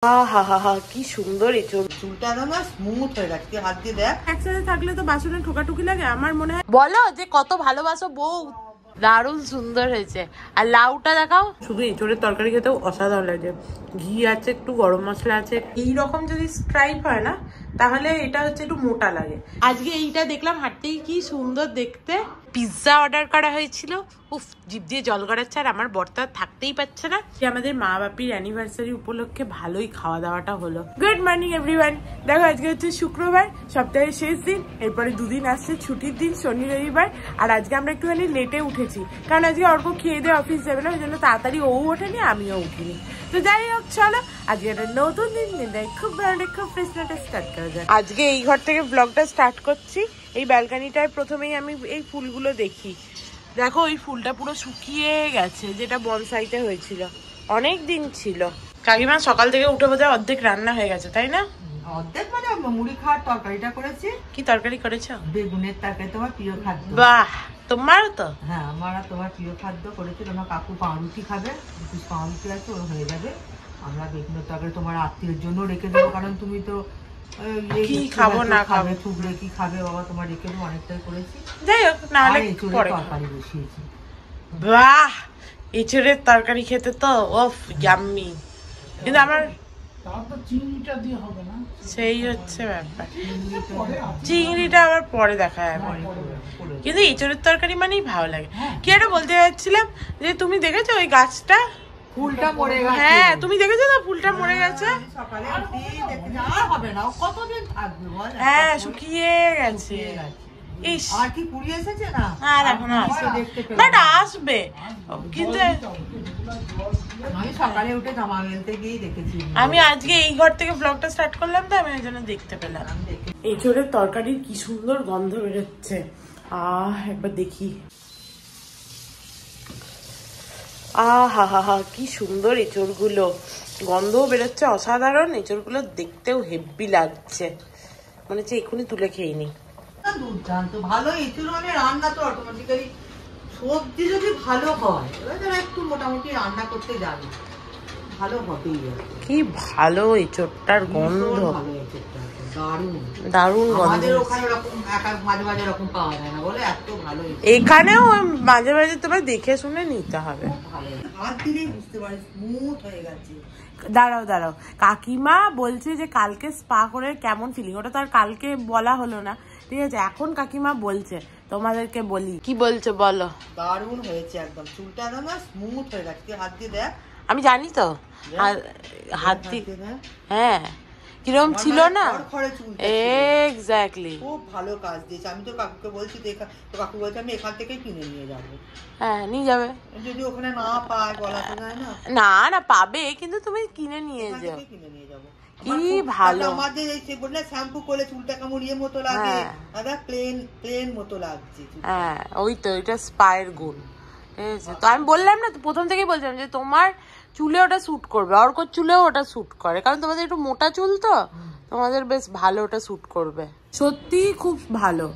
কি সুন্দর এই চুলটা না স্মুথ হয়ে গেছে, হাত দিয়ে দেখ। একসাথে থাকলে তো বাসনে ঠোকাঠুকি লাগে। আমার মনে হয় বলো যে কত ভালোবাসো বউ। দারুণ সুন্দর হয়েছে। আর লাউটা দেখাও, শুধু এঁচোড়ের তরকারি খেতেও অসাধারণ লাগে। ঘি আছে, একটু গরম মশলা আছে। এইরকম যদি স্ট্রাইপ হয় না তাহলে এটা হচ্ছে একটু মোটা লাগে। আজকে এইটা দেখলাম হাঁটতেই, কি সুন্দর দেখতে। পিৎজা অর্ডার করা হয়েছিল, উফ জিভ দিয়ে জল গড়াচ্ছে। আর আমার বর্তা থাকতেই পারছে না। আমাদের মা বাপির অ্যানিভার্সারি উপলক্ষে ভালোই খাওয়া দাওয়াটা হলো। Good morning everyone. দেখো আজকে হচ্ছে শুক্রবার, সপ্তাহের শেষ দিন। এরপরে দুদিন আসছে ছুটির দিন, শনি রবিবার। আর আজকে আমরা একটুখানি লেটে উঠেছি, কারণ আজকে অর্ক খেয়ে দিয়ে অফিস যাবে না, ওই জন্য তাড়াতাড়ি ও ওঠেনি, আমিও উঠিনি। তো যাই হোক, চলো আজকে একটা নতুন দিন খুব ভালো, খুব ফ্রেশনাটা স্টার্ট করা যায়। আজকে এই ঘর থেকে ব্লগটা স্টার্ট করছি। এই ব্যালকানিটায় প্রথমেই আমি এই ফুলগুলো দেখি। দেখো ওই ফুলটা পুরো শুকিয়ে গেছে, যেটা বনসাইতে হয়েছিল, অনেক দিন ছিল। কাকিমা সকাল থেকে উঠে বোধহয় অর্ধেক রান্না হয়ে গেছে, তাই না? অর্ধেক মানে মুড়ি খাওয়ার তরকারিটা করেছি। কি তরকারি করেছো? বেগুনের তরকারি, তোমার প্রিয় খাদ্য। বাহ, তোমার তো? হ্যাঁ, আমার আর তোমার প্রিয় খাদ্য করেছি। তোমার কাকু পাউরুটি খাবে, পাউরুটি আছে, ওর হয়ে যাবে। আমরা বেগুনের তরকারি তোমার আত্মীয়ের জন্য রেখে দেবো, কারণ তুমি তো কি খাবো না খাবে, থুবড়ে কি খাবে বাবা, তোমার রেখে দেবো, অনেকটাই করেছি। যাই হোক, না হলে তরকারি বসিয়েছি। বাহ, এঁচড়ের তরকারি খেতে তো ওফ ইয়াম্মি। কিন্তু আমার চিংড়িটা দিয়ে হবে না, সেই হচ্ছে ব্যাপার। চিংড়িটা আবার পরে দেখা যাবে, কিন্তু এঁচড়ের তরকারি মানেই ভালো লাগে। কি একটা বলতে যাচ্ছিলাম, যে তুমি দেখেছো ওই গাছটা ফুলটা মরে গেছে? হ্যাঁ, তুমি দেখেছো না ফুলটা মরে গেছে? সকালে আর হবে না, কতদিন থাকবে বল? হ্যাঁ, শুকিয়ে গেছে। ইস, আর কি কুড়ি এসেছে না? আর এখন আসবে, কিন্তু আমি সকালে উঠে জামা মেলতে গিয়ে দেখেছি। আমি আজকে এই ঘর থেকে ব্লগটা স্টার্ট করলাম, তো আমি ওই জন্য দেখতে পেলাম। এঁচড়ের তরকারির কি সুন্দর গন্ধ বেরোচ্ছে। একবার দেখি। কি সুন্দর এঁচড়গুলো, গন্ধও বেরোচ্ছে অসাধারণ। এঁচড়গুলো দেখতেও হেব্বি লাগছে, মনে হচ্ছে এক্ষুনি তুলে খেয়ে নি। দুর্দান্ত ভালো এঁচড়, মানে রান্না তো অটোমেটিক্যালি, সবজি যদি ভালো হয়, যারা একটু মোটামুটি রান্না করতে জানে, ভালো হবেই। কি ভালো এঁচড়টার গন্ধ, ভালো এঁচড়টা, দারুণ দারুণ গন্ধ। আমাদের ওখানে ওরকম মাঝে মাঝে এরকম পাওয়া যায় না বলে, এত ভালো। এখানেও মাঝে মাঝে তোমার দেখে শুনে নিতে হবে। হাত দিলেই বুঝতে পারিস স্মুথ হয়ে গেছে। দাঁড়াও দাঁড়াও, কাকিমা বলছে যে কালকে স্পা করে কেমন ফিলিং, ওটা তো আর কালকে বলা হলো না, ঠিক আছে? এখন কাকিমা বলছে, তোমাদেরকে বলি। কি বলছে বলো? দারুণ হয়েছে একদম, চুলটা না স্মুথ হয়ে গেছে। হাত দিয়ে দেখ। আমি জানি তো, হাত দিয়ে। হ্যাঁ, কিরকম ছিল না? এক্স্যাক্টলি, খুব ভালো কাজ দিয়েছে। আমি তো কাকুকে বলছি, তো কাকু বলছে আমি এখান থেকেই কিনে নিয়ে যাবো। হ্যাঁ, নিয়ে যাবে। যদি ওখানে না পায়, বলা তো যায় না। না না, পাবে, কিন্তু তুমি কিনে নিয়ে যাও। কিনে নিয়ে যাবো। কি ভালো। আমাদের এই বললে শ্যাম্পু করলে চুলটা কেমন ইয়ে মতো লাগে, দাদা প্লেন মতো লাগছে। হ্যাঁ, ওই তো, এটা স্পায়ের গুণ, ঠিক আছে? তো আমি বললাম না, প্রথম থেকেই বলছিলাম যে তোমার চুলে ওটা স্যুট করবে, অর্কর চুলেও ওটা স্যুট করে, কারণ তোমাদের একটু মোটা চুল তো, তোমাদের বেশ ভালো ওটা স্যুট করবে। সত্যি খুব ভালো,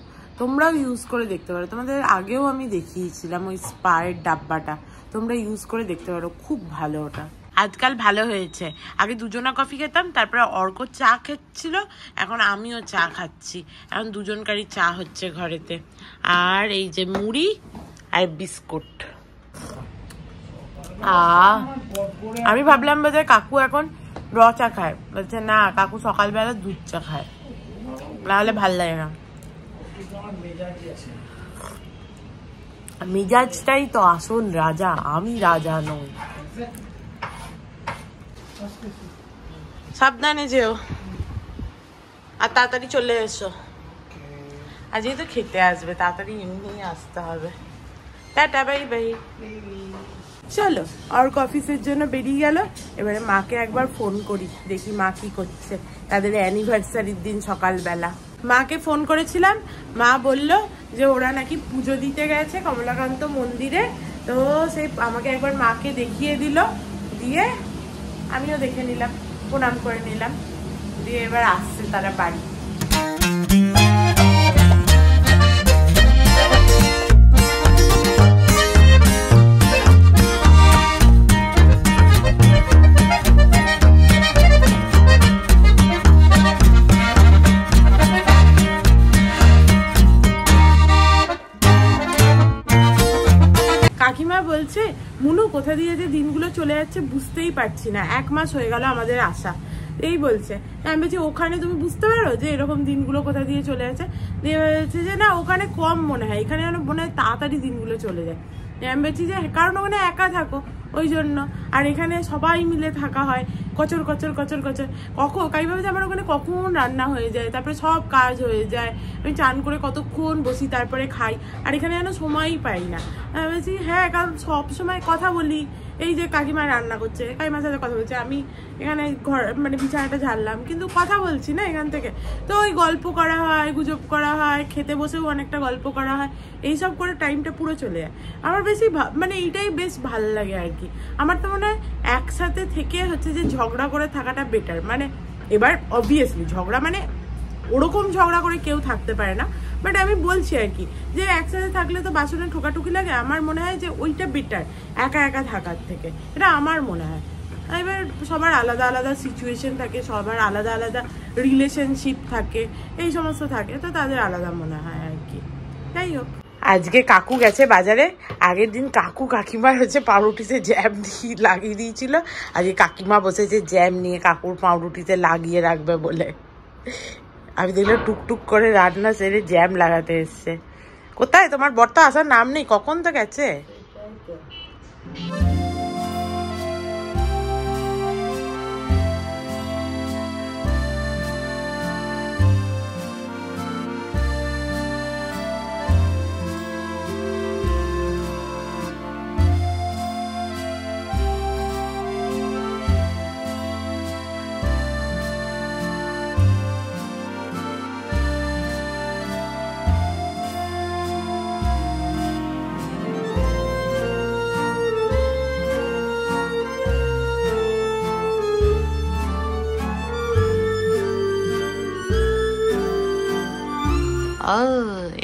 তোমরাও ইউজ করে দেখতে পারো। তোমাদের আগেও আমি দেখিয়েছিলাম ওই স্পায়ের ডাব্বাটা, তোমরা ইউজ করে দেখতে পারো, খুব ভালো ওটা। আজকাল ভালো হয়েছে। আগে দুজনা কফি খেতাম, তারপরে অর্ক চা খাচ্ছিল, এখন আমিও চা খাচ্ছি। এখন দুজনকারই চা হচ্ছে ঘরেতে। আর এই যে মুড়ি আর বিস্কুট। আমি ভাবলাম বোধহয় কাকু এখন র চা খায়, বলছে না কাকু সকালবেলা দুধ চা খায়, নাহলে ভাল লাগে না। মেজাজটাই তো আসল রাজা, আমি রাজা নই। সাবধানে যেও, আর তাড়াতাড়ি চলে এসো। আজকে তো খেতে আসবে, তাড়াতাড়ি এমনি আসতে হবে। Tata, bye bye. চলো, আর অফিসের জন্য বেরিয়ে গেল। এবারে মাকে একবার ফোন করি, দেখি মা কি করছে। তাদের অ্যানিভার্সারির দিন সকালবেলা মাকে ফোন করেছিলাম, মা বলল যে ওরা নাকি পুজো দিতে গেছে কমলাকান্ত মন্দিরে। তো সেই আমাকে একবার মাকে দেখিয়ে দিল, দিয়ে আমিও দেখে নিলাম, প্রণাম করে নিলাম, দিয়ে এবার আসছে তারা বাড়ি। কোথা দিয়ে যে দিনগুলো চলে যাচ্ছে বুঝতেই পারছি না। 1 মাস হয়ে গেল আমাদের আসা, এই বলছে। আমি বলছি ওখানে তুমি বুঝতে পারো যে এরকম দিনগুলো কোথা দিয়ে চলে যাচ্ছে? দিয়ে বলছে যে না ওখানে কম মনে হয়, এখানে যেন মনে হয় তাড়াতাড়ি দিনগুলো চলে যায়। আমি বলছি যে কারণ ওখানে একা থাকো ওই জন্য, আর এখানে সবাই মিলে থাকা হয়, কচর কচর কচর কচর। কাইভাবে যে আমার ওখানে কখন রান্না হয়ে যায়, তারপরে সব কাজ হয়ে যায়, আমি চান করে কতক্ষণ বসি তারপরে খাই, আর এখানে যেন সময়ই পাই না। আমি বলছি হ্যাঁ, কারণ সব সময় কথা বলি, এই যে কাকিমা রান্না করছে, কাকিমার সাথে কথা বলছে, আমি এখানে ঘর মানে বিছানাটা ঝাড়লাম, কিন্তু কথা বলছি না এখান থেকে। তো ওই গল্প করা হয়, গুজব করা হয়, খেতে বসেও অনেকটা গল্প করা হয়, এইসব করে টাইমটা পুরো চলে যায়। আমার বেশি মানে এইটাই বেশ ভালো লাগে আর কি। আমার তো মনে হয় একসাথে থেকে হচ্ছে যে ঝগড়া করে থাকাটা বেটার। মানে এবার অবভিয়াসলি ঝগড়া মানে ওরকম ঝগড়া করে কেউ থাকতে পারে না, বাট আমি বলছি আর কি যে একসাথে থাকলে তো বাসনে ঠোকাঠুকি লাগে। আমার মনে হয় যে ওইটা বেটার একা একা থাকার থেকে, এটা আমার মনে হয়। এবার সবার আলাদা আলাদা সিচুয়েশন থাকে, সবার আলাদা আলাদা রিলেশনশিপ থাকে, এই সমস্ত থাকে, তো তাদের আলাদা মনে হয় আর কি। যাই হোক, আজকে কাকু গেছে বাজারে। আগের দিন কাকু কাকিমার হচ্ছে পাউরুটিতে জ্যাম লাগিয়ে দিয়েছিল, আজকে কাকিমা বসেছে জ্যাম নিয়ে কাকুর পাউরুটিতে লাগিয়ে রাখবে বলে। আমি দেখলাম টুকটুক করে রান্না সেরে জ্যাম লাগাতে এসছে। কোথায় তোমার বর্তা আসার নাম নেই, কখন তো গেছে?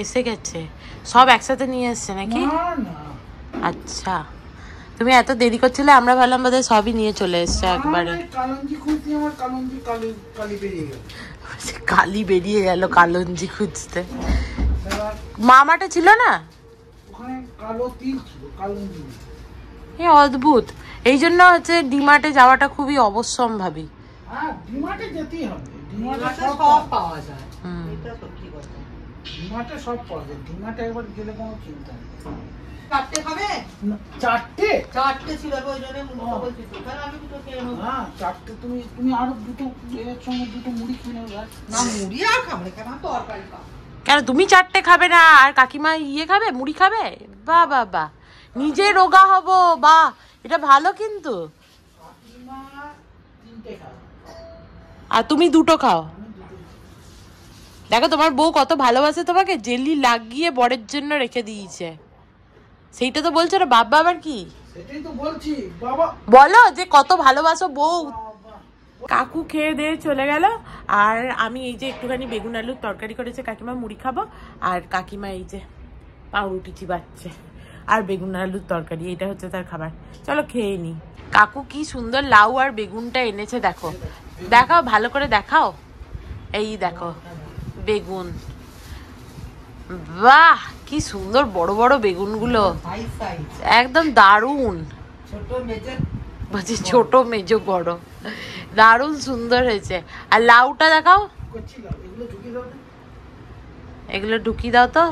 এসে গেছে, সব একসাথে নিয়ে এসছে নাকি? আচ্ছা, তুমি এত দেরি করছিলে, আমরা ভাবলাম বোধহয় সবই নিয়ে চলে এসছে একবারে। কালি বেরিয়ে গেল কালঞ্জি খুঁজতে। মামাটা ছিল না, অদ্ভুত। এই জন্য হচ্ছে ডিমার্টে যাওয়াটা খুবই অবশ্যম্ভাবী। সব পাওয়া যায়, এটা সত্যি কথা। ডিমার্টে সব পাওয়া যায়, ডিমার্টে একবার গেলে কোনো চিন্তা নেই। চারটে খাবে? চারটে ছিল ওই জন্য মুড়ি বলছি তো, কারণ আমি দুটো খেয়ে নেব। হ্যাঁ চারটে, তুমি আরো দুটো এর সঙ্গে দুটো মুড়ি খেয়ে নেবে। না মুড়ি আর খাবে না, কেন তরকারি খাবে। কেন তুমি চারটে খাবে না আর কাকিমা খাবে, মুড়ি খাবে? বাহ বাহ বাহ, নিজে রোগা হবো, বাহ এটা ভালো। কিন্তু কাকিমা 3টে খাবে আর তুমি 2টো খাও। দেখো তোমার বউ কত ভালোবাসে তোমাকে, জেলি লাগিয়ে বরের জন্য রেখে দিয়েছে। সেইটা তো বলছো না, বাবা আবার কি? সেটাই তো বলছি, বাবা বলো যে কত ভালোবাসো বউ। কাকু খেয়ে দিয়ে চলে গেল, আর আমি এই যে একটুখানি বেগুন আলুর তরকারি করেছে কাকিমা, মুড়ি খাবো। আর কাকিমা এই যে পাউরুটি চিবাচ্ছে আর বেগুন আলুর তরকারি, এটা হচ্ছে তার খাবার। চলো খেয়ে নি। কাকু কি সুন্দর লাউ আর বেগুনটা এনেছে, দেখো দেখাও ভালো করে দেখাও। এই দেখো বেগুন, বাহ কি সুন্দর বড় বড় বেগুন গুলো, একদম দারুন। ছোট মেজো বড়, দারুন সুন্দর হয়েছে। আর লাউটা দেখাও, এগুলো ঢুকিয়ে দাও তো।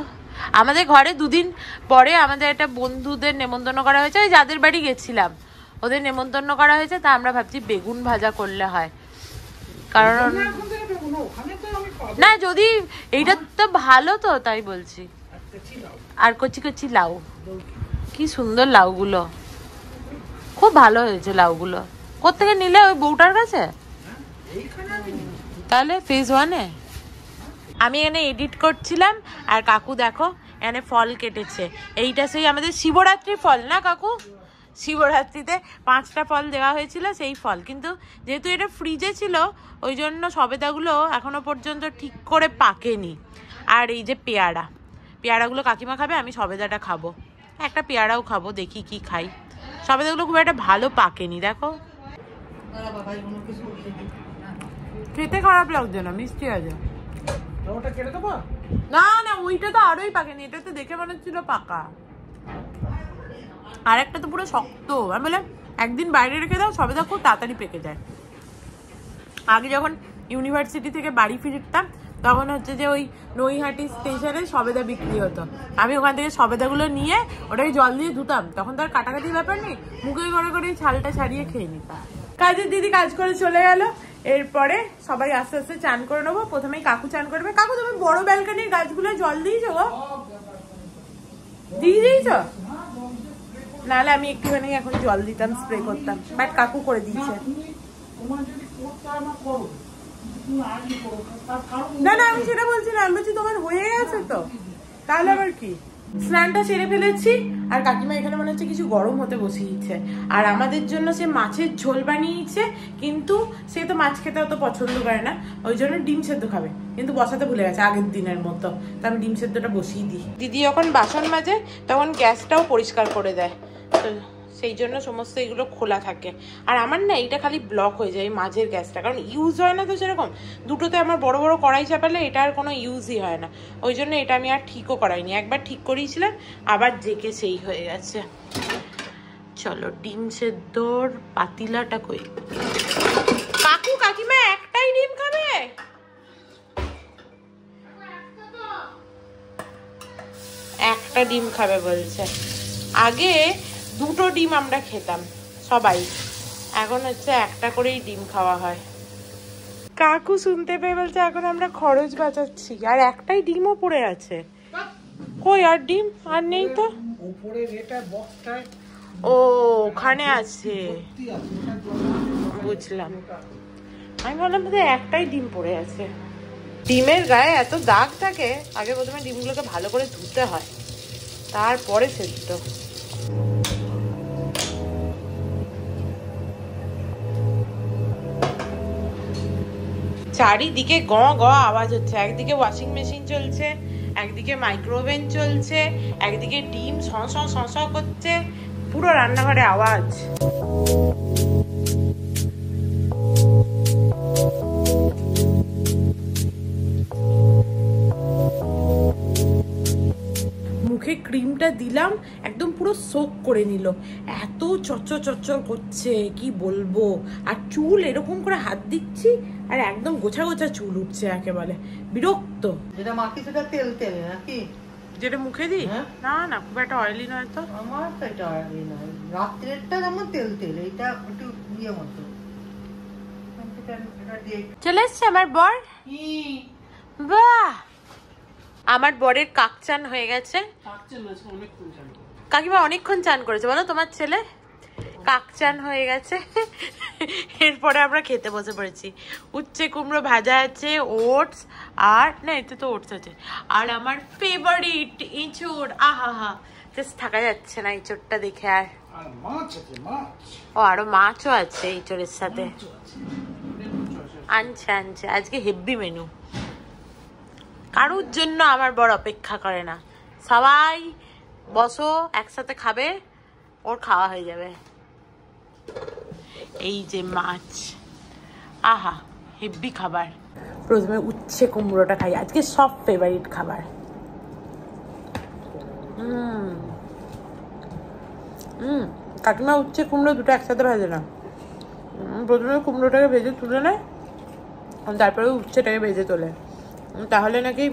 আমাদের ঘরে 2 দিন পরে আমাদের একটা বন্ধুদের নেমন্তন্ন করা হয়েছে, ওই যাদের বাড়ি গেছিলাম ওদের নেমন্তন্ন করা হয়েছে। তা আমরা ভাবছি বেগুন ভাজা করলে হয়, কারণ না যদি এইটা তো ভালো, তো তাই বলছি। আর কচি কচি লাউ, কি সুন্দর লাউগুলো, খুব ভালো হয়েছে লাউগুলো। কোত্থেকে নিলে? ওই বউটার কাছে? তাহলে ফেজ 1-এ আমি এখানে এডিট করছিলাম, আর কাকু দেখো এখানে ফল কেটেছে। এইটা সেই আমাদের শিবরাত্রির ফল না কাকু? শিবরাত্রিতে 5টা ফল দেওয়া হয়েছিল, সেই ফল। কিন্তু যেহেতু এটা ফ্রিজে ছিল ওই জন্য সবেদাগুলো এখনো পর্যন্ত ঠিক করে পাকেনি। আর এই যে পেয়ারা, পেয়ারাগুলো কাকিমা খাবে, আমি সবেদাটা খাবো, একটা পেয়ারাও খাবো, দেখি কি খাই। সবেদাগুলো খুব একটা ভালো পাকেনি, দেখো খেতে খারাপ লাগছে না, মিষ্টি আছে। না না ওইটা তো আরোই পাকেনি, এটা তো দেখে মনে হচ্ছিল পাকা। আর একটা তো পুরো শক্ত। আমি বললাম একদিন বাইরে রেখে দাও, সবেদা খুব তাড়াতাড়ি পেকে যায়। আগে যখন ইউনিভার্সিটি থেকে বাড়ি ফিরতাম তখন হচ্ছে যে ওই নৈহাটি স্টেশনে সবেদা বিক্রি হতো, আমি ওখান থেকে সবেদাগুলো নিয়ে ওটাকে জল দিয়ে ধুতাম, তখন তো আর কাটাকাটির ব্যাপার নেই, মুখে করে করে ছালটা ছাড়িয়ে খেয়ে নিতাম। কাজের দিদি কাজ করে চলে গেল, এরপরে সবাই আস্তে আস্তে চান করে নেবো। প্রথমেই কাকু চান করবে। কাকু তুমি বড় ব্যালকনির গাছগুলো জল দিয়েছো গো? দিয়ে দিয়েছ? নাহলে আমি একটুখানি এখন জল দিতাম, স্প্রে করতাম, বাট কাকু করে দিয়েছে। না না আমি সেটা বলছি না, আমি বলছি তোমার হয়ে গেছে তো, তাহলে আবার কি। স্নানটা সেরে ফেলেছি, আর কাকিমা এখানে মনে হচ্ছে কিছু গরম হতে বসিয়েছে, আর আমাদের জন্য সে মাছের ঝোল বানিয়েছে, কিন্তু সে তো মাছ খেতে অত পছন্দ করে না, ওই জন্য ডিম সেদ্ধ খাবে, কিন্তু বসাতে ভুলে গেছে আগের দিনের মতো, তো আমি ডিম সেদ্ধটা বসিয়ে দিই। দিদি যখন বাসন মাজে তখন গ্যাসটাও পরিষ্কার করে দেয়, তো সেই জন্য সমস্ত এগুলো খোলা থাকে। আর আমার না এইটা খালি ব্লক হয়ে যায় মাঝের গ্যাসটা, কারণ ইউজ হয় না তো সেরকম, দুটোতে আমার বড় বড় কড়াই চাপালে এটা আর কোনো ইউজই হয় না, ওই জন্য এটা আমি আর ঠিকও করাইনি। একবার ঠিক করিয়েছিলাম, আবার জেকে সেই হয়ে গেছে। চলো ডিম সেদ্ধর পাতিলাটা কই। কাকু কাকিমা একটাই ডিম খাবে? একটা ডিম খাবে বলছে। আগে দুটো ডিম আমরা খেতাম সবাই, এখন হচ্ছে একটা করেই ডিম খাওয়া হয়। কাকু শুনতে পেয়ে বলছে এখন আমরা খরচ বাঁচাচ্ছি, আর একটাই ডিমও পড়ে আছে। কই আর ডিম আর নেই তো? ও ওখানে আছে, বুঝলাম। আমি ভাবলাম একটাই ডিম পড়ে আছে। ডিমের গায়ে এত দাগ থাকে, আগে প্রথমে ডিমগুলোকে ভালো করে ধুতে হয়, তারপরে সেদ্ধ। চারিদিকে গ গ আওয়াজ হচ্ছে, একদিকে ওয়াশিং মেশিন চলছে, একদিকে মাইক্রোওভেন চলছে, একদিকে ডিম স করছে, পুরো রান্নাঘরে আওয়াজ। মুখে ক্রিমটা দিলাম, একদম পুরো সোক করে নিল, এত চচ্চর করছে কি বলবো। আর চুল এরকম করে হাত দিচ্ছি আর একদম গোছা গোছা চুল উঠছে, একেবারে বিরক্ত। যেটা মাখি সেটা তেল তেল নাকি? যেটা মুখে দিই না না খুব একটা অয়েলি নয় তো। আমার তো এটা অয়েলি নয়, রাত্রেরটা যেমন তেল তেল, এইটা একটু ইয়ে মতো। চলে এসছে আমার বর। বাহ, আমার বরের কাকচান হয়ে গেছে। কাকিমা অনেকক্ষণ চান করেছে বলো তোমার ছেলে, কাকচান হয়ে গেছে। এরপরে আমরা খেতে বসে পড়েছি। উচ্ছে কুমড়ো ভাজা আছে, ওটস, আর না এতে তো ওটস আছে, আর আমার ফেভারিট ইঁচড়। আহা হা, জাস্ট থাকা যাচ্ছে না ইঁচড়টা দেখে। আর ও আরো মাছও আছে ইঁচড়ের সাথে, আনছে আজকে হেভি মেনু। কারোর জন্য আমার বর অপেক্ষা করে না, সবাই বসো একসাথে খাবে, ওর খাওয়া হয়ে যাবে। এই যে মাছ, আহা হেভি খাবার। প্রথমে উচ্ছে কুমড়োটা খাই, আজকে সব ফেভারিট খাবার। কাকিমা উচ্ছে কুমড়ো দুটো একসাথে ভাজে না, প্রথমে কুমড়োটাকে ভেজে তুলে নেয়, তারপরে উচ্ছেটাকে ভেজে তোলে, তাহলে নাকি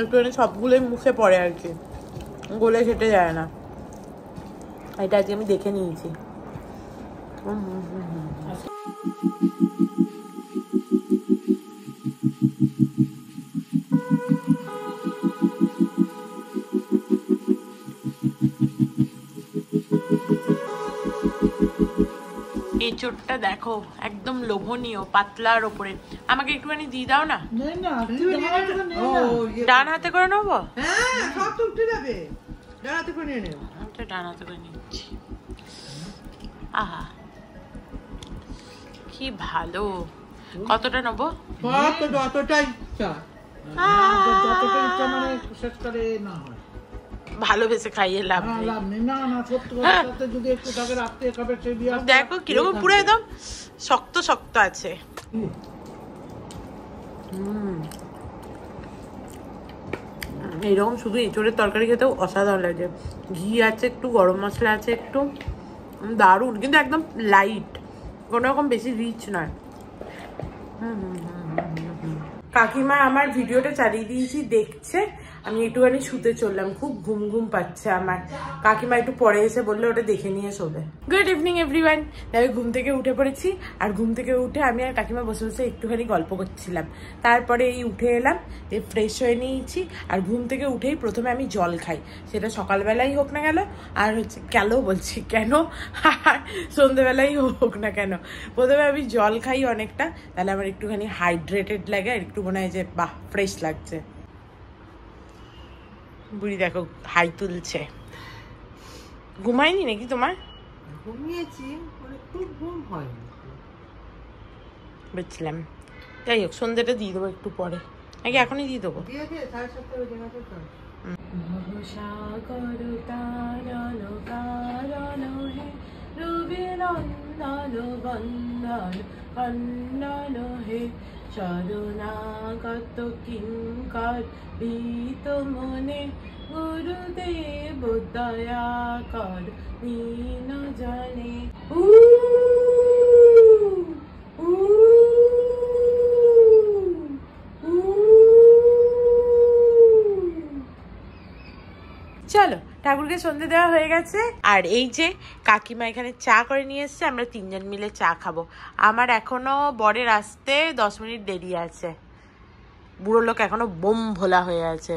একটুখানি সবগুলোই মুখে পড়ে আর কি, গলে খেটে যায় না। এটা আজকে আমি দেখে নিয়েছি। এঁচড়টা দেখো একদম লোভনীয়, পাতলার ওপরে। আমাকে একটুখানি দিয়ে দাও না, ডান হাতে করে নেবো। ডান হাতে করে নিচ্ছি। আহা কি ভালো। কতটা নেবো? ভালোবেসে খাইয়ে লাভ নেই। দেখো কিরকম পুরো একদম শক্ত শক্ত আছে। এইরকম শুধু এঁচোড়ের তরকারি খেতেও অসাধারণ লাগে। ঘি আছে একটু, গরম মশলা আছে একটু, দারুণ, কিন্তু একদম লাইট, কোনো রকম বেশি রিচ নয়। কাকিমা আমার ভিডিওটা চালিয়ে দিয়েছি, দেখছে। আমি একটুখানি শুতে চললাম, খুব ঘুম ঘুম পাচ্ছে আমার। কাকিমা একটু পরে এসে বললে ওটা দেখে নিয়ে শোবে। Good evening everyone. আমি ঘুম থেকে উঠে পড়েছি, আর ঘুম থেকে উঠে আমি আর কাকিমা বসে বসে একটুখানি গল্প করছিলাম। তারপরে এই উঠে এলাম, ফ্রেশ হয়ে নিয়েছি। আর ঘুম থেকে উঠেই প্রথমে আমি জল খাই, সেটা সকালবেলাই হোক না কেন, আর হচ্ছে বলছি কেন, আর সন্ধ্যেবেলাই হোক না কেন, প্রথমে আমি জল খাই অনেকটা, তাহলে আমার একটুখানি হাইড্রেটেড লাগে, আর একটু মনে হয় যে বাহ ফ্রেশ লাগছে। বুড়ি দেখো হাই তুলছে। ঘুমায়নি নাকি তোমার? ঘুমিয়েছি, খুব ঘুম হয়নি, বুঝলাম। যাই হোক, সন্ধ্যেটা দিয়ে দেবো একটু পরে, নাকি এখনই দিয়ে দেবো? শরণাগত কিঙ্কর ভীত মনে গুরুদেব দয়া কর দীন জনে। চলো, ঠাকুরকে সন্ধ্যে দেওয়া হয়ে গেছে। আর এই যে কাকিমা এখানে চা করে নিয়ে এসছে, আমরা তিনজন মিলে চা খাবো। আমার এখনো বরের আসতে 10 মিনিট দেরি আছে। বুড়ো লোক এখনো বোম ভোলা হয়ে আছে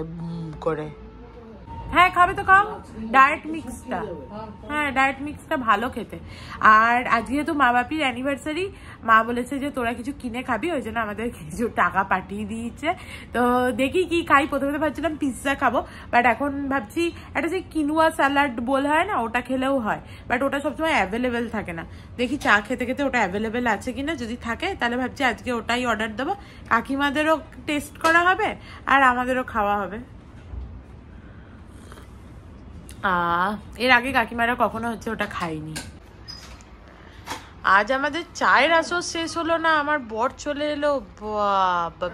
করে। হ্যাঁ খাবে তো খাও, ডায়েট মিক্সটা। হ্যাঁ ডায়েট মিক্সটা ভালো খেতে। আর আজকে তো মা বাপির অ্যানিভার্সারি, মা বলেছে যে তোরা কিছু কিনে খাবি, ওই জন্য আমাদের কিছু টাকা পাঠিয়ে দিয়েছে। তো দেখি কি খাই। প্রথমে তো ভাবছিলাম পিৎজা খাবো, বাট এখন ভাবছি একটা যে কিনুয়া স্যালাড বোল হয় না, ওটা খেলেও হয়, বাট ওটা সবসময় অ্যাভেলেবেল থাকে না। দেখি চা খেতে খেতে ওটা অ্যাভেলেবেল আছে কিনা, যদি থাকে তাহলে ভাবছি আজকে ওটাই অর্ডার দেবো। কাকিমাদেরও টেস্ট করা হবে আর আমাদেরও খাওয়া হবে। এর আগে কাকিমারা কখনো হচ্ছে ওটা খাইনি। আজ আমাদের চায়ের আসর শেষ হলো না, আমার বর চলে এলো।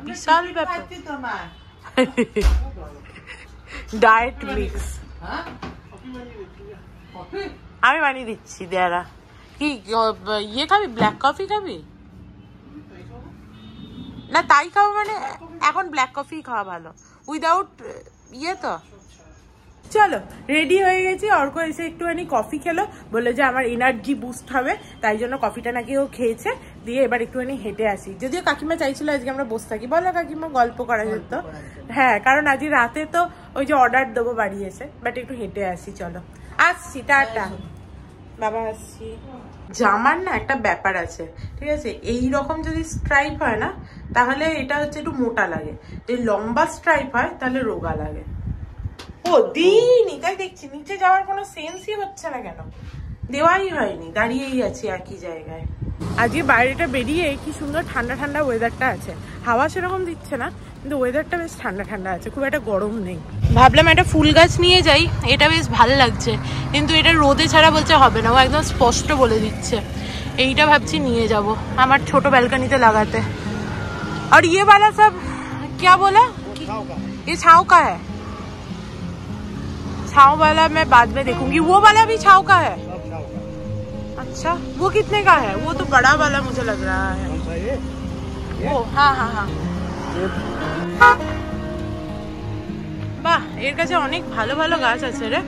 বিশাল ব্যাপার। ডায়েট মিক্স আমি বানিয়ে দিচ্ছি। দেয়ারা কি ইয়ে খাবি, ব্ল্যাক কফি খাবি? না তাই খাবো মানে এখন ব্ল্যাক কফি খাওয়া ভালো, উইদাউট ইয়ে। তো চলো রেডি হয়ে গেছি। অর্ক এসে একটুখানি কফি খেলো, বললো যে আমার এনার্জি বুস্ট হবে, তাই জন্য কফিটা নাকি ও খেয়েছে। দিয়ে এবার একটুখানি হেঁটে আসি। যদিও কাকিমা চাইছিল আজকে আমরা বসে থাকি, বলো কাকিমা গল্প করা যেত। হ্যাঁ কারণ আজ রাতে তো ওই যে অর্ডার দেবো বাড়ি এসে, বাট একটু হেঁটে আসি। চলো আসছি, টাটা বাবা, আসছি। জামার না একটা ব্যাপার আছে, ঠিক আছে? এইরকম যদি স্ট্রাইপ হয় না, তাহলে এটা হচ্ছে একটু মোটা লাগে, যদি লম্বা স্ট্রাইপ হয় তাহলে রোগা লাগে। ও দিইনি, তাই দেখছি নিচে যাওয়ার কোনো সেন্সই হচ্ছে না কেন, দেওয়াই হয়নি, দাঁড়িয়েই আছি একই জায়গায়। আজকে বাইরেটা বেরিয়ে কি সুন্দর ঠান্ডা ঠান্ডা ওয়েদারটা আছে, হাওয়া সেরকম দিচ্ছে না, কিন্তু ওয়েদারটা বেশ ঠান্ডা ঠান্ডা আছে, খুব একটা গরম নেই। ভাবলাম একটা ফুল গাছ নিয়ে যাই, এটা বেশ ভালো লাগছে, কিন্তু এটা রোদে ছাড়া বলছে হবে না, ও একদম স্পষ্ট বলে দিচ্ছে। এইটা ভাবছি নিয়ে যাব আমার ছোট ব্যালকনিতে লাগাতে। আর ये वाला सब क्या बोला, ये छाव का है? छाव वाला मैं बाद में देखूंगी। वो वाला भी छाव का है? अच्छा, वो कितने का है? वो तो बड़ा वाला मुझे लग रहा है। वो हाँ हाँ हाँ, বাহ, এর কাছে অনেক ভালো ভালো গাছ আছে রে,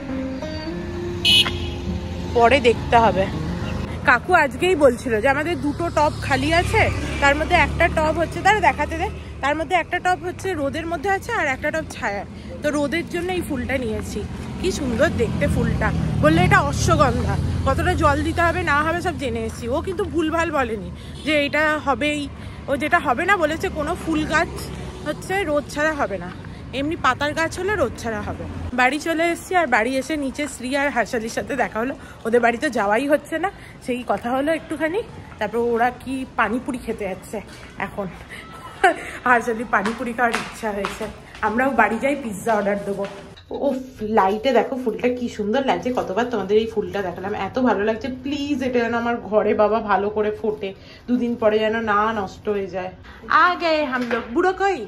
পরে দেখতে হবে। কাকু আজকেই বলছিল যে আমাদের দুটো টব খালি আছে, তার মধ্যে একটা টব হচ্ছে, তারা দেখাতে দে, তার মধ্যে একটা টব হচ্ছে রোদের মধ্যে আছে আর একটা টব ছায়া। তো রোদের জন্য এই ফুলটা নিয়েছি, কি সুন্দর দেখতে ফুলটা। বললে এটা অশ্বগন্ধা, কতটা জল দিতে হবে না হবে সব জেনে এসেছি। ও কিন্তু ভুলভাল বলেনি যে এটা হবেই, ও যেটা হবে না বলেছে কোনো ফুল গাছ হচ্ছে রোদ ছাড়া হবে না, এমনি পাতার গাছ হলে রোদ ছাড়া হবে। বাড়ি চলে এসেছি, আর বাড়ি এসে নিচে শ্রী আর হাসালির সাথে দেখা হলো, ওদের বাড়িতে যাওয়াই হচ্ছে না, সেই কথা হলো একটুখানি। তারপর ওরা কি পানিপুরি খেতে যাচ্ছে এখন, হাসালি পানিপুরি খাওয়ার ইচ্ছা হয়েছে। আমরাও বাড়ি যাই, পিৎজা অর্ডার দেবো। ও লাইটে দেখো ফুলটা কি সুন্দর লাগছে, কতবার তোমাদের এই ফুলটা দেখালাম, এত ভালো লাগছে। প্লিজ এটা যেন আমার ঘরে বাবা ভালো করে ফোটে, দুদিন পরে যেন না নষ্ট হয়ে যায়। আগে হাম লোগ বুড়ো কই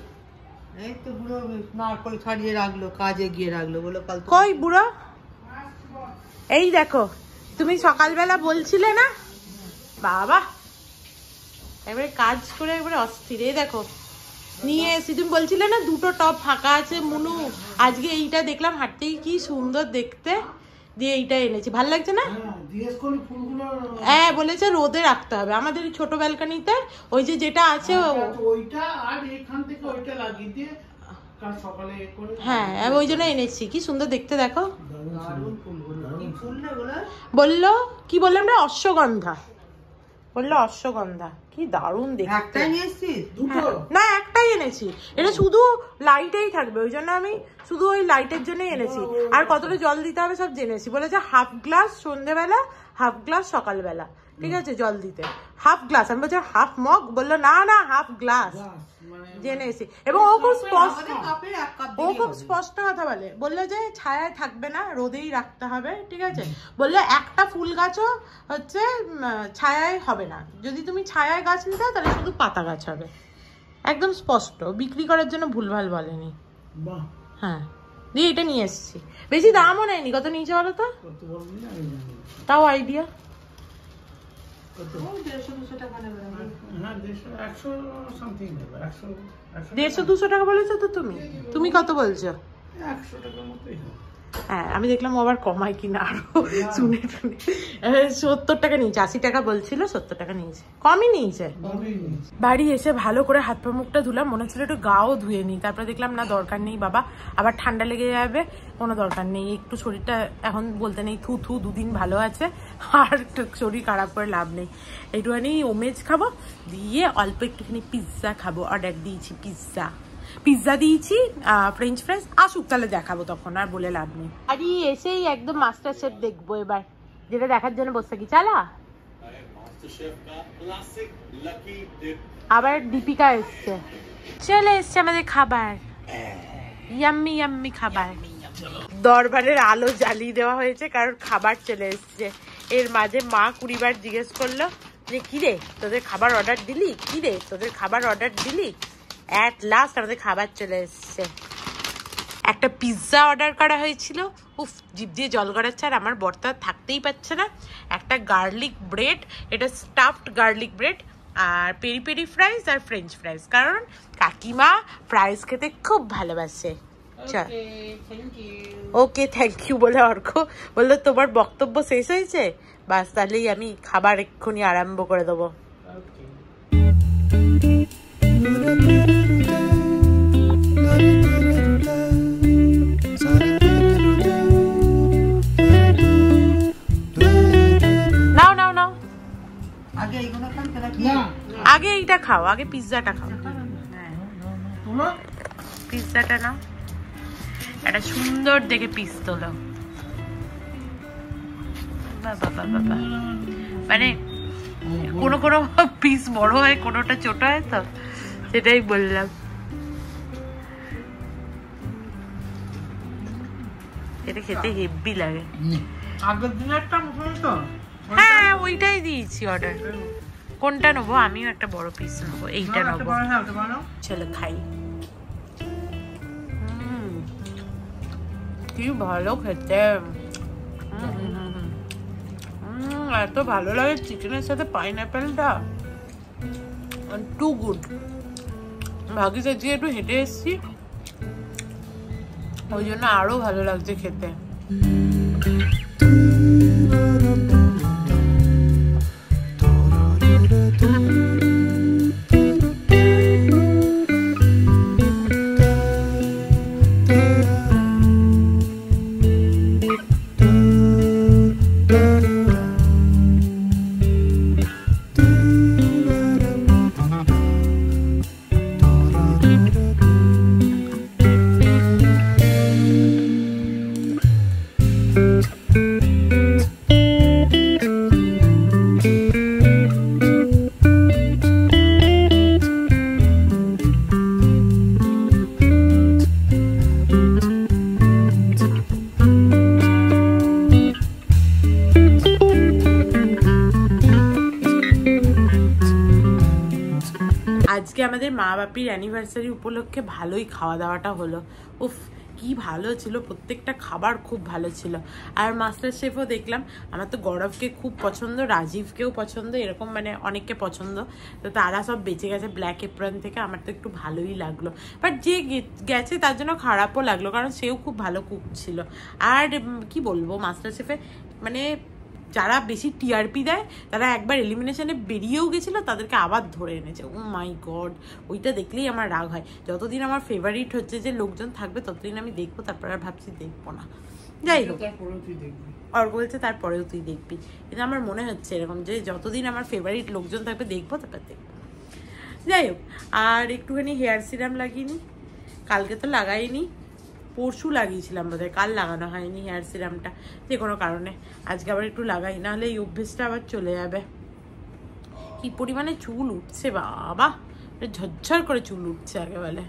এই তো বুড়ো নারকল ছাড়িয়ে রাখলো, কাজে গিয়ে রাখলো, বলো কাল কই বুড়ো? এই দেখো, তুমি সকালবেলা বলছিলে না বাবা, এবারে কাজ করে একবারে অস্থির। এই দেখো নিয়ে এসি, তুমি বলছিলে না দুটো টপ ফাঁকা আছে মুনু, আজকে এইটা দেখলাম হাঁটতেই কি সুন্দর দেখতে, দিয়ে এইটা এনেছি। ভাল লাগছে না? হ্যাঁ বলেছে রোদে রাখতে হবে, আমাদের ছোট ব্যালকনিতে ওই যে যেটা আছে ওইটা, আর এখান থেকে ওইটা লাগিয়ে দিয়ে কাল সকালে করে, হ্যাঁ আমি ওই জন্য এনেছি। কি সুন্দর দেখতে দেখো। বললো কি বললাম না, অশ্বগন্ধা বললো, অশ্বগন্ধা কি দারুণ দেখতে। না একটাই এনেছি, এটা শুধু লাইটেই থাকবে, ওই জন্য আমি শুধু ওই লাইটের জন্যই এনেছি। আর কতটা জল দিতে হবে সব জেনেছি, বলেছে হাফ গ্লাস সন্ধ্যেবেলা, হাফ গ্লাস সকালবেলা, ঠিক আছে জল দিতে, হাফ গ্লাস। আমি বলছি হাফ মগ, বললো না না হাফ গ্লাস, জেনেছি। এবং ও খুব স্পষ্ট কথা বলে, বললো যে ছায়ায় থাকবে না, রোদেই রাখতে হবে, ঠিক আছে। বললো একটা ফুল গাছও হচ্ছে ছায়ায় হবে না, যদি তুমি ছায়ায় গাছ নিতে হয় তাহলে শুধু পাতা গাছ হবে, একদম স্পষ্ট, বিক্রি করার জন্য ভুলভাল বলেনি। হ্যাঁ দিয়ে এটা নিয়ে এসেছি, বেশি দামও নেয়নি। কত নিয়েছে বলো তো, তাও আইডিয়া? 150-200 টাকা বলেছো তো তুমি, তুমি কত বলছো? 100 টাকার মতোই। হ্যাঁ আমি দেখলাম আবার কমাই কিনা আরো, শুনে 70 টাকা নিয়েছে, 80 টাকা বলছিল, 70 টাকা নিয়েছে, কমই নিয়েছে। বাড়ি এসে ভালো করে হাত পা মুখটা ধুলাম, মনে হচ্ছিল একটু গাও ধুয়ে নিই, তারপরে দেখলাম না দরকার নেই বাবা, আবার ঠান্ডা লেগে যাবে, কোনো দরকার নেই, একটু শরীরটা এখন বলতে নেই থু থু, দুদিন ভালো আছে, আর শরীর খারাপ করে লাভ নেই। একটুখানি ওমেজ খাবো, দিয়ে অল্প একটুখানি পিৎজা খাবো, অর্ডার দিয়েছি পিৎজা দিয়েছি, ফ্রেঞ্চ ফ্রাইজ আসুক তাহলে দেখাবো, তখন আর বলে লাভ নেই। আরে এসেই একদম মাস্টার শেফ দেখবো এবার, যেটা দেখার জন্য বসে থাকি। চালা আবার দীপিকা এসছে, চলে এসছে আমাদের খাবার, ইয়াম্মি ইয়াম্মি খাবার। দরবারের আলো জ্বালিয়ে দেওয়া হয়েছে কারণ খাবার চলে এসছে। এর মাঝে মা 20 বার জিজ্ঞেস করলো যে কিরে তোদের খাবার অর্ডার দিলি, কিরে তোদের খাবার অর্ডার দিলি। অ্যাট লাস্ট আমাদের খাবার চলে এসছে। একটা পিৎজা অর্ডার করা হয়েছিল, উফ জিভ দিয়ে জল গড়াচ্ছে, আর আমার বর্তা থাকতেই পারছে না। একটা গার্লিক ব্রেড, এটা স্টাফড গার্লিক ব্রেড, আর পেরি পেরি ফ্রাইজ আর ফ্রেঞ্চ ফ্রাইজ, কারণ কাকিমা ফ্রাইজ খেতে খুব ভালোবাসে। ওকে থ্যাংক ইউ বলে অর্ক বললো তোমার বক্তব্য শেষ হয়েছে, বাস তাহলেই আমি খাবার এক্ষুনি আরম্ভ করে দেবো। নাও নাও নাও, আগে এইটা খাও, আগে পিৎজাটা খাও, পিৎজাটা নাও, একটা সুন্দর দেখে পিস তোলো। বাবা বাবা, মানে কোনো কোনো পিস বড় হয়, কোনোটা ছোট হয়, তো সেটাই বললাম। এটা খেতে হেভি লাগে। আগের দিন একটা তো, হ্যাঁ ওইটাই দিয়েছি অর্ডার। কোনটা নেবো? আমিও একটা বড় পিস নেবো, এইটা নেবো। চলো খাই। কি ভালো খেতে, এত ভালো লাগে চিকেনের সাথে পাইনঅ্যাপেলটা, টু গুড। ভাগি চাচিয়ে একটু হেঁটে এসছি, ওই জন্য আরো ভালো লাগছে খেতে। আজকে আমাদের মা বাপির অ্যানিভার্সারি উপলক্ষে ভালোই খাওয়া দাওয়াটা হলো। উফ কি ভালো ছিল, প্রত্যেকটা খাবার খুব ভালো ছিল। আর মাস্টার শেফও দেখলাম, আমার তো গৌরবকে খুব পছন্দ, রাজীবকেও পছন্দ, এরকম মানে অনেককে পছন্দ, তো তারা সব বেঁচে গেছে ব্ল্যাক এপ্রন থেকে। আমার তো একটু ভালোই লাগলো, বাট যে গেছে তার জন্য খারাপও লাগলো, কারণ সেও খুব ভালো কুক ছিল। আর কি বলবো, মাস্টার শেফে মানে যারা বেশি টিআরপি দেয় তারা একবার এলিমিনেশনে বেরিয়েও গেছিলো, তাদেরকে আবার ধরে এনেছে। ও মাই গড, ওইটা দেখলেই আমার রাগ হয়। যতদিন আমার ফেভারিট হচ্ছে যে লোকজন থাকবে ততদিন আমি দেখবো, তারপর আর ভাবছি দেখবো না। যাই হোক, অর্ক বলছে তারপরেও তুই দেখবি, কিন্তু আমার মনে হচ্ছে এরকম যে যতদিন আমার ফেভারিট লোকজন থাকবে দেখবো, তারপর দেখবো। যাই হোক, আর একটুখানি হেয়ার সিরাম লাগিয়ে নি, কালকে তো লাগাইনি, পরশু লাগিয়েছিলাম বোধহয়, কাল লাগানো হয়নি হেয়ার সিরামটা যে কোনো কারণে। আজকে আবার একটু লাগাই, নাহলে এই অভ্যেসটা আবার চলে যাবে। কি পরিমাণে চুল উঠছে বাবা, ঝরঝর করে চুল উঠছে একেবারে।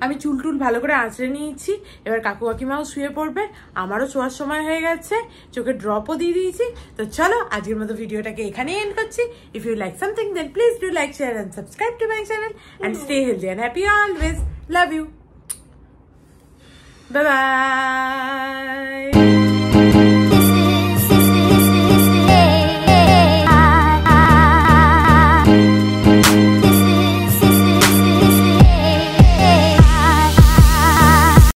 আমি চুল টুল ভালো করে আঁচড়ে নিয়েছি, এবার কাকু কাকিমাও শুয়ে পড়বে, আমারও শোয়ার সময় হয়ে গেছে, চোখে ড্রপও দিয়ে দিয়েছি। তো চলো আজকের মতো ভিডিওটাকে এখানেই এন্ড করছি। If you like something then please do like, share and subscribe to my channel and stay healthy and happy always. Love you, bye by.